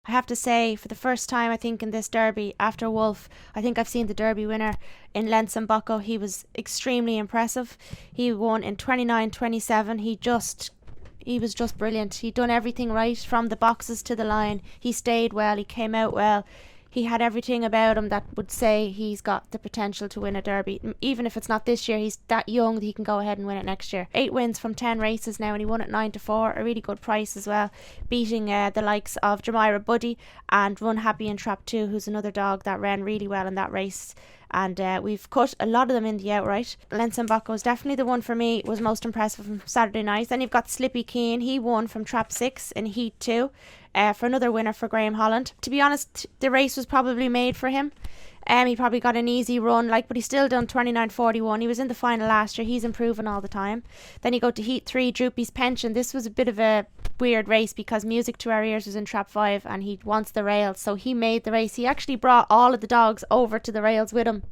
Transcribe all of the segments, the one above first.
I have to say, for the first time, I think, in this Derby, after Wolf, I think I've seen the Derby winner in Lenson Bocco. He was extremely impressive. He won in 29:27. He was just brilliant. He'd done everything right from the boxes to the line. He stayed well. He came out well. He had everything about him that would say he's got the potential to win a Derby. Even if it's not this year, he's that young that he can go ahead and win it next year. 8 wins from 10 races now, and he won at 9-4. A really good price as well, beating the likes of Jamira Buddy and Run Happy in Trap 2, who's another dog that ran really well in that race. And we've cut a lot of them in the outright. Lenson Bocco is definitely the one for me, was most impressive from Saturday night. Then you've got Slippy Keane. He won from Trap 6 in Heat 2 for another winner for Graham Holland. To be honest, the race was probably made for him. He probably got an easy run, but he's still done 29:41. He was in the final last year. He's improving all the time. Then you go to Heat 3, Droopy's Pension. This was a bit of a weird race because Music to Our Ears was in Trap 5 and he wants the rails, so he made the race. He actually brought all of the dogs over to the rails with him,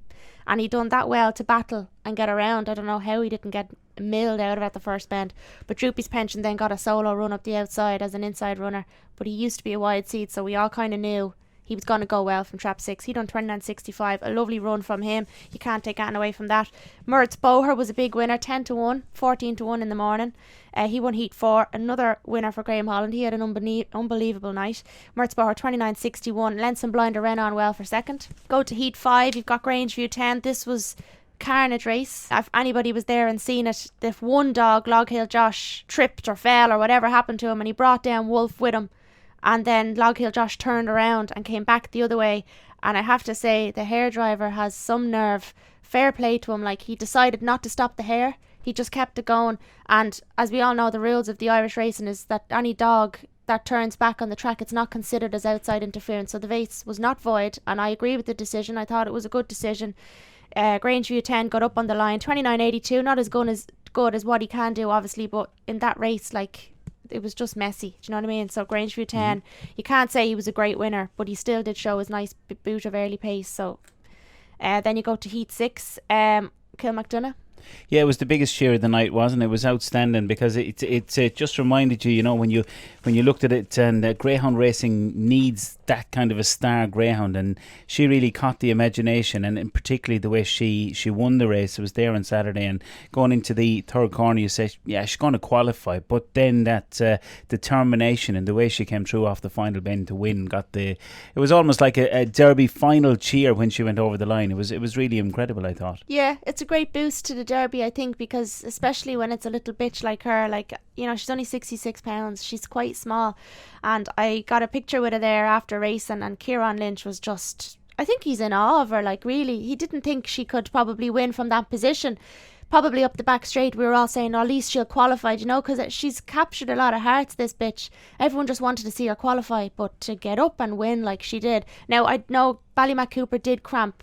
and he done that well to battle and get around. I don't know how he didn't get milled out of at the first bend. But Droopy's Pension then got a solo run up the outside as an inside runner, but he used to be a wide seat, so we all kind of knew he was going to go well from Trap 6. He done 29:65. A lovely run from him. You can't take anything away from that. Mertz Boher was a big winner. 10-1, 14-1 in the morning. He won Heat 4. Another winner for Graham Holland. He had an unbelievable night. Mertz Boher 29:61. Lenson Blinder ran on well for second. Go to Heat 5. You've got Grangeview 10. This was carnage race. If anybody was there and seen it, if one dog, Log Hill Josh, tripped or fell or whatever happened to him, and he brought down Wolf with him, and then Log Hill Josh turned around and came back the other way. And I have to say, the hair driver has some nerve. Fair play to him. He decided not to stop the hare. He just kept it going. And as we all know, the rules of the Irish racing is that any dog that turns back on the track, it's not considered as outside interference. So the race was not void, and I agree with the decision. I thought it was a good decision. Grangeview 10 got up on the line, 29:82. Not as good as what he can do, obviously, but in that race, it was just messy. Do you know what I mean? So Grangeview 10, you can't say he was a great winner, but he still did show his nice boot of early pace. So then you go to Heat 6, Kilmacdonough. Yeah, it was the biggest cheer of the night, wasn't it? It was outstanding because it just reminded you, when you looked at it, and greyhound racing needs that kind of a star greyhound, and she really caught the imagination, and particularly the way she won the race. It was there on Saturday, and going into the third corner, you say, yeah, she's going to qualify, but then that determination and the way she came through off the final bend to win it was almost like a Derby final cheer when she went over the line. It was really incredible, I thought. Yeah, it's a great boost to the Derby, I think, because especially when it's a little bitch like her, she's only 66 pounds, she's quite small, and I got a picture with her there after racing, and Kieran Lynch was just, I think he's in awe of her. Really, he didn't think she could probably win from that position, probably up the back straight. We were all saying, at least she'll qualify, because she's captured a lot of hearts, this bitch. Everyone just wanted to see her qualify, but to get up and win like she did. Now, I know Ballymac Cooper did cramp,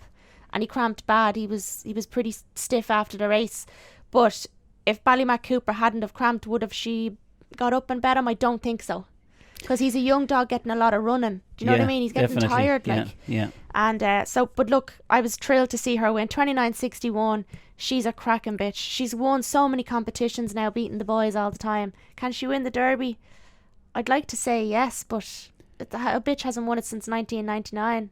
and he cramped bad. He was pretty stiff after the race. But if Ballymac Cooper hadn't have cramped, would have she got up and bet him? I don't think so. Because he's a young dog getting a lot of running. Do you know what I mean? He's getting tired. Yeah. And but look, I was thrilled to see her win. 29:61. She's a cracking bitch. She's won so many competitions now, beating the boys all the time. Can she win the Derby? I'd like to say yes, but a bitch hasn't won it since 1999.